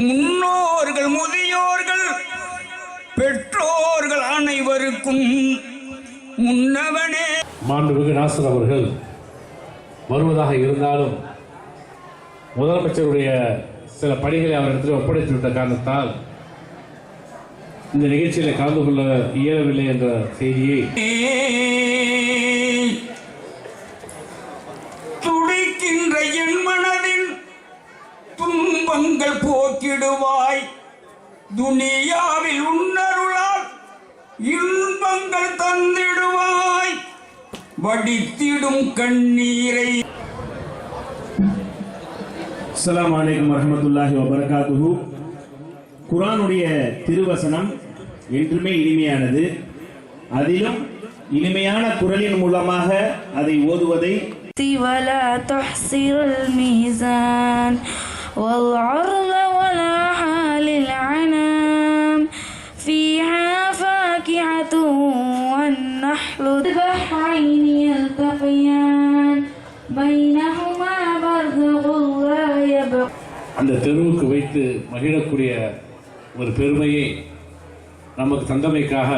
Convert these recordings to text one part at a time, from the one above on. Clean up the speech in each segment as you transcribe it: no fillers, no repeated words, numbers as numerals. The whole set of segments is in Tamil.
முன்னோர்கள், முதியோர்கள், பெற்றோர்கள் அனைவருக்கும் முன்னவனே. மாண்புமிகு நாசர் அவர்கள் வருவதாக இருந்தாலும் முதலமைச்சருடைய சில பணிகளை அவரிடத்தில் ஒப்படைத்துவிட்ட காரணத்தால் இந்த நிகழ்ச்சியில் கலந்து கொள்ள இயலவில்லை என்ற செய்தியை துடிக்கின்ற என் மனதில் துன்பங்கள் போக்கிடுவாய். துனியாவில் உன்னருளால் இன்பங்கள் தந்திடுவாய். வடித்திடும் கண்ணீரை. அஸ்ஸலாமு அலைக்கும் வரஹ்மத்துல்லாஹி வபரகாத்துஹு. குர்ஆனுடைய திருவசனம் என்றுமே இனிமையானது. அதிலும் இனிமையான குரலின் மூலமாக அதை ஓதுவதை ولا تحصر الميزان والعرض ولا حال العنام فيها فاكهة والنحل البحرين يلتقيان بينهما برزخ لا يبغيان. அந்த தெருவுக்கு வைத்து மகிழக்கூடிய ஒரு பெருமையை நமக்கு தந்தமைக்காக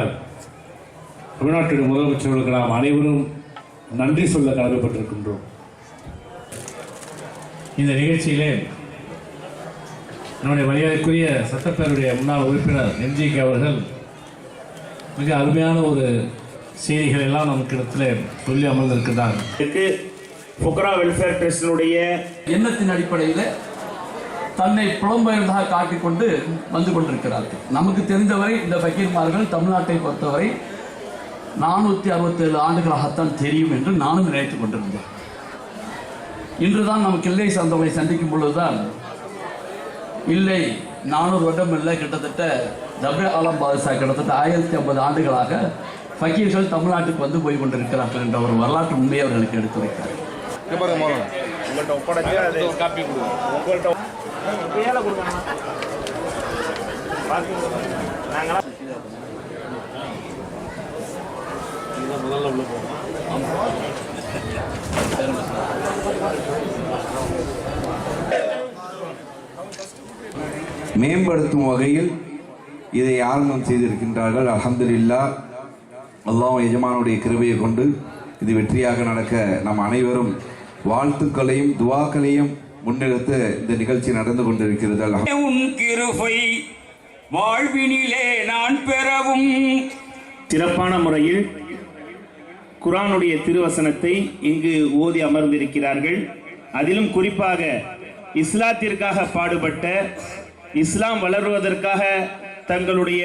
தமிழ்நாட்டுடைய முதலமைச்சர்களுக்கு நாம் அனைவரும் நன்றி சொல்ல கடமைப்பட்டிருக்கின்றோம். இந்த நிகழ்ச்சியிலே நம்முடைய மரியாதைக்குரிய சட்டப்பேரவையுடைய முன்னாள் உறுப்பினர் எம்ஜிகே அவர்கள் மிக அருமையான ஒரு செய்திகள் எல்லாம் நமக்கு இடத்துல சொல்லி அமர்ந்திருக்கிறார். ஃபுக்ரா வெல்ஃபேர் ட்ரஸ்டினுடைய எண்ணத்தின் அடிப்படையில் தன்னை புலம்பெயர்ந்ததாக காட்டிக்கொண்டு வந்து கொண்டிருக்கிறார்கள். நமக்கு தெரிந்தவரை இந்த ஃபக்கீர்மார்கள் தமிழ்நாட்டை பொறுத்தவரை 467 ஆண்டுகளாகத்தான் தெரியும் என்று நானும் நினைத்துக் கொண்டிருந்தேன். இன்றுதான் நமக்கு இல்லை சார்ந்தவரை சந்திக்கும் பொழுதுதான் இல்லை 400 வருடம் இல்லை, கிட்டத்தட்ட ஜப்ரே ஆலம் பாதுஷா கிட்டத்தட்ட 1050 ஆண்டுகளாக ஃபக்கீர்கள் தமிழ்நாட்டுக்கு வந்து போய் கொண்டிருக்கிறார்கள் என்ற ஒரு வரலாற்று உண்மையை அவர்களுக்கு எடுத்துரைத்தார். மேம்படுத்தும் வகையில் இதை ஆரம்பம் செய்திருக்கின்றார்கள். அல்ஹம்துலில்லாஹ். அல்லாஹ் எஜமானுடைய கிருபையை கொண்டு இது வெற்றியாக நடக்க நம் அனைவரும் வாழ்த்துக்களையும் துவாக்களையும் முன்னெடுத்து இந்த நிகழ்ச்சி நடந்து கொண்டிருக்கிறது. உன் கிருபை வாழ்வினிலே நான் பெறவும். சிறப்பான முறையில் குர்ஆனுடைய திருவசனத்தை இங்கு ஓதி அமர்ந்திருக்கிறார்கள். அதிலும் குறிப்பாக இஸ்லாத்திற்காக பாடுபட்ட, இஸ்லாம் வளருவதற்காக தங்களுடைய